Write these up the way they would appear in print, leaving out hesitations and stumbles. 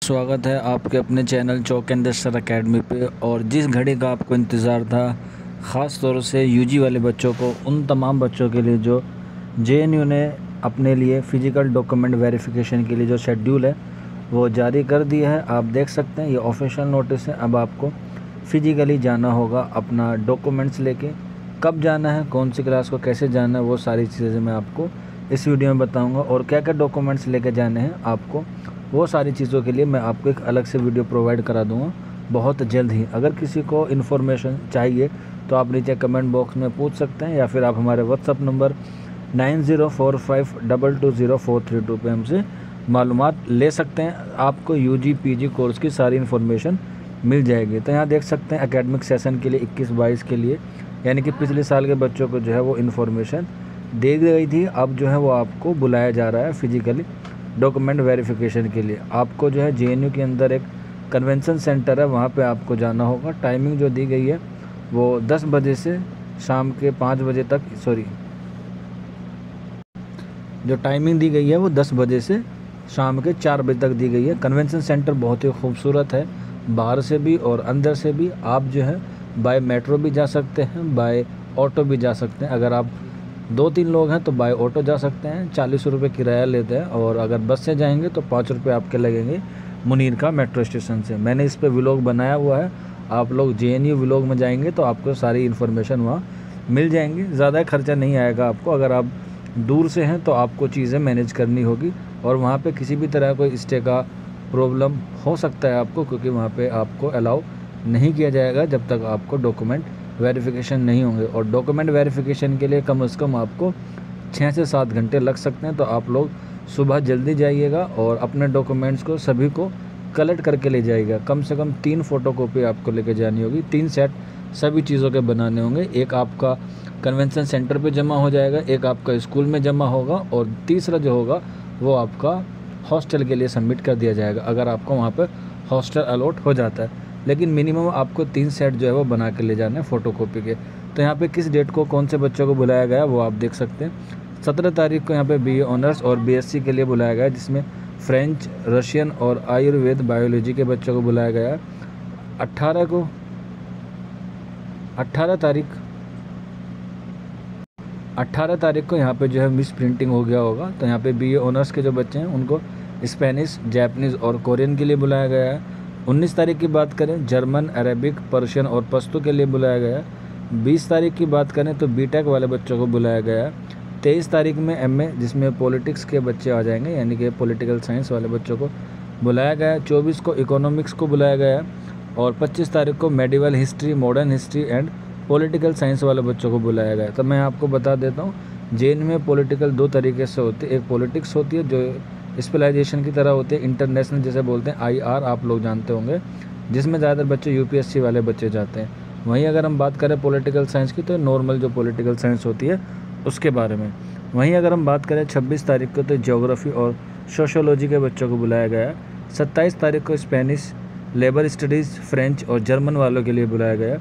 स्वागत है आपके अपने चैनल चौक एंड दस्तर अकेडमी पे। और जिस घड़ी का आपको इंतज़ार था, ख़ास तौर से यूजी वाले बच्चों को, उन तमाम बच्चों के लिए जो जेएनयू ने अपने लिए फ़िज़िकल डॉक्यूमेंट वेरिफिकेशन के लिए जो शेड्यूल है वो जारी कर दिया है। आप देख सकते हैं, ये ऑफिशियल नोटिस है। अब आपको फ़िज़िकली जाना होगा अपना डॉक्यूमेंट्स लेके। कब जाना है, कौन सी क्लास को कैसे जाना है, वो सारी चीज़ें मैं आपको इस वीडियो में बताऊँगा। और क्या क्या डॉक्यूमेंट्स लेके जाने हैं आपको, वो सारी चीज़ों के लिए मैं आपको एक अलग से वीडियो प्रोवाइड करा दूँगा बहुत जल्द ही। अगर किसी को इन्फॉर्मेशन चाहिए तो आप नीचे कमेंट बॉक्स में पूछ सकते हैं, या फिर आप हमारे व्हाट्सअप नंबर 9045220432 पे हमसे मालूमात ले सकते हैं। आपको यूजी पीजी कोर्स की सारी इन्फॉर्मेशन मिल जाएगी। तो यहाँ देख सकते हैं एकेडमिक सेशन के लिए 21-22 के लिए, यानी कि पिछले साल के बच्चों को जो है वो इन्फॉर्मेशन दे दी गई थी। अब जो है वो आपको बुलाया जा रहा है फिज़िकली डॉक्यूमेंट वेरिफिकेशन के लिए। आपको जो है जेएनयू के अंदर एक कन्वेंशन सेंटर है, वहाँ पे आपको जाना होगा। टाइमिंग जो दी गई है वो 10 बजे से शाम के 5 बजे तक, जो टाइमिंग दी गई है वो 10 बजे से शाम के 4 बजे तक दी गई है। कन्वेंशन सेंटर बहुत ही खूबसूरत है, बाहर से भी और अंदर से भी। आप जो है बाय मेट्रो भी जा सकते हैं, बाय ऑटो भी जा सकते हैं। अगर आप 2-3 लोग हैं तो बाय ऑटो जा सकते हैं, 40 रुपये किराया लेते हैं। और अगर बस से जाएंगे तो 5 रुपये आपके लगेंगे मुनीर का मेट्रो स्टेशन से। मैंने इस पर व्लॉग बनाया हुआ है, आप लोग जेएनयू व्लॉग में जाएंगे तो आपको सारी इन्फॉर्मेशन वहाँ मिल जाएंगी। ज़्यादा खर्चा नहीं आएगा आपको। अगर आप दूर से हैं तो आपको चीज़ें मैनेज करनी होगी, और वहाँ पे किसी भी तरह कोई स्टे का प्रॉब्लम हो सकता है आपको, क्योंकि वहाँ पे आपको अलाउ नहीं किया जाएगा जब तक आपको डॉक्यूमेंट वेरिफिकेशन नहीं होंगे। और डॉक्यूमेंट वेरिफिकेशन के लिए कम से कम आपको 6 से 7 घंटे लग सकते हैं। तो आप लोग सुबह जल्दी जाइएगा और अपने डॉक्यूमेंट्स को सभी को कलेक्ट करके ले जाइएगा। कम से कम 3 फ़ोटोकॉपी आपको लेके जानी होगी, 3 सेट सभी चीज़ों के बनाने होंगे। एक आपका कन्वेंशन सेंटर पे जमा हो जाएगा, एक आपका स्कूल में जमा होगा, और तीसरा जो होगा वो आपका हॉस्टल के लिए सबमिट कर दिया जाएगा, अगर आपको वहाँ पर हॉस्टल अलॉट हो जाता है। लेकिन मिनिमम आपको 3 सेट जो है वो बना के ले जाना है फ़ोटोकॉपी के। तो यहाँ पे किस डेट को कौन से बच्चों को बुलाया गया वो आप देख सकते हैं। 17 तारीख को यहाँ पे बीए ऑनर्स और बीएससी के लिए बुलाया गया है, जिसमें फ्रेंच, रशियन और आयुर्वेद बायोलॉजी के बच्चों को बुलाया गया है। 18 तारीख को यहाँ पे जो है मिस प्रिंटिंग हो गया होगा। तो यहाँ पे बीए ऑनर्स के जो बच्चे हैं उनको स्पेनिश, जापानीज़ और कोरियन के लिए बुलाया गया है। 19 तारीख की बात करें, जर्मन, अरेबिक, पर्शियन और पश्तो के लिए बुलाया गया है। 20 तारीख की बात करें तो बीटेक वाले बच्चों को बुलाया गया है। 23 तारीख में एमए, जिसमें पॉलिटिक्स के बच्चे आ जाएंगे, यानी कि पॉलिटिकल साइंस वाले बच्चों को बुलाया गया है। 24 को इकोनॉमिक्स को बुलाया गया है। और 25 तारीख को medieval history, modern history and political science वाले बच्चों को बुलाया गया है। तो मैं आपको बता देता हूँ, जेएनयू में पॉलिटिकल 2 तरीके से होती है। एक पॉलिटिक्स होती है जो स्पेशलाइजेशन की तरह होते हैं, इंटरनेशनल जिसे बोलते हैं, आईआर आप लोग जानते होंगे, जिसमें ज़्यादातर बच्चे यूपीएससी वाले बच्चे जाते हैं। वहीं अगर हम बात करें पॉलिटिकल साइंस की, तो नॉर्मल जो पॉलिटिकल साइंस होती है उसके बारे में। वहीं अगर हम बात करें 26 तारीख को, तो ज्योग्राफी और सोशोलॉजी के बच्चों को बुलाया गया है। 27 तारीख को स्पेनिश, लेबर स्टडीज़, फ्रेंच और जर्मन वालों के लिए बुलाया गया है।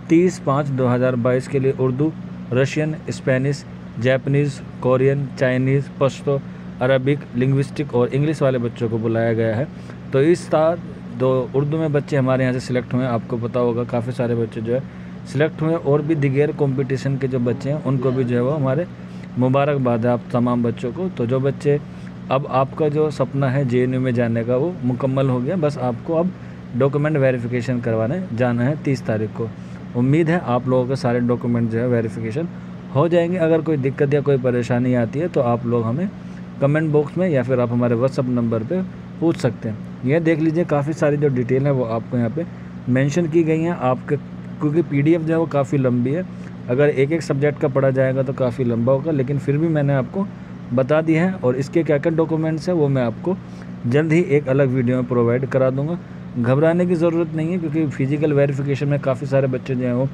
30/5/2022 के लिए Urdu, Russian, Spanish, Japanese, Korean, Chinese, Pashto, Arabic, linguistic और इंग्लिश वाले बच्चों को बुलाया गया है। तो इस साल 2 उर्दू में बच्चे हमारे यहाँ से सिलेक्ट हुए हैं। आपको पता होगा काफ़ी सारे बच्चे जो है सिलेक्ट हुए हैं, और भी दिगेर कंपटीशन के जो बच्चे हैं उनको भी जो है वो हमारे मुबारकबाद है आप तमाम बच्चों को। तो जो बच्चे, अब आपका जो सपना है जेएनयू में जाने का वो मुकम्मल हो गया। बस आपको अब डॉक्यूमेंट वेरिफिकेशन करवाने जाना है 30 तारीख को। उम्मीद है आप लोगों के सारे डॉक्यूमेंट जो है वेरिफिकेशन हो जाएंगे। अगर कोई दिक्कत या कोई परेशानी आती है तो आप लोग हमें कमेंट बॉक्स में या फिर आप हमारे व्हाट्सअप नंबर पे पूछ सकते हैं। यह देख लीजिए, काफ़ी सारी जो डिटेल है वो आपको यहाँ पे मेंशन की गई हैं आपके, क्योंकि पीडीएफ जो है वो काफ़ी लंबी है। अगर एक सब्जेक्ट का पढ़ा जाएगा तो काफ़ी लंबा होगा, लेकिन फिर भी मैंने आपको बता दिया है। और इसके क्या क्या डॉक्यूमेंट्स हैं वो मैं आपको जल्द ही एक अलग वीडियो में प्रोवाइड करा दूँगा। घबराने की ज़रूरत नहीं है, क्योंकि फ़िज़िकल वेरिफिकेशन में काफ़ी सारे बच्चे जो हैं वो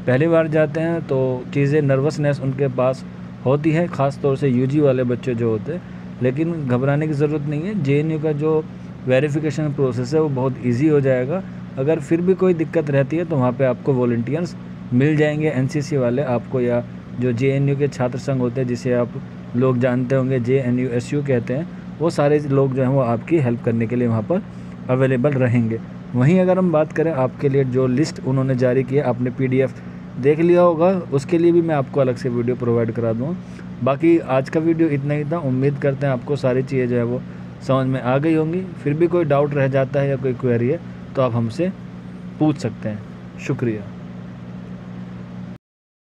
पहली बार जाते हैं, तो चीज़ें नर्वसनेस उनके पास होती है, ख़ास तौर से यूजी वाले बच्चे जो होते हैं। लेकिन घबराने की ज़रूरत नहीं है। जेएनयू का जो वेरिफिकेशन प्रोसेस है वो बहुत इजी हो जाएगा। अगर फिर भी कोई दिक्कत रहती है तो वहाँ पे आपको वॉलंटियर्स मिल जाएंगे, एनसीसी वाले आपको, या जो जेएनयू के छात्र संघ होते हैं जिसे आप लोग जानते होंगे, जेएनयूएसयू कहते हैं, वो सारे लोग जो हैं वो आपकी हेल्प करने के लिए वहाँ पर अवेलेबल रहेंगे। वहीं अगर हम बात करें आपके लिए जो लिस्ट उन्होंने जारी की है, आपने PDF देख लिया होगा, उसके लिए भी मैं आपको अलग से वीडियो प्रोवाइड करा दूँगा। बाकी आज का वीडियो इतना ही था। उम्मीद करते हैं आपको सारी चीज़ें जो है वो समझ में आ गई होंगी। फिर भी कोई डाउट रह जाता है या कोई क्वेरी है तो आप हमसे पूछ सकते हैं। शुक्रिया।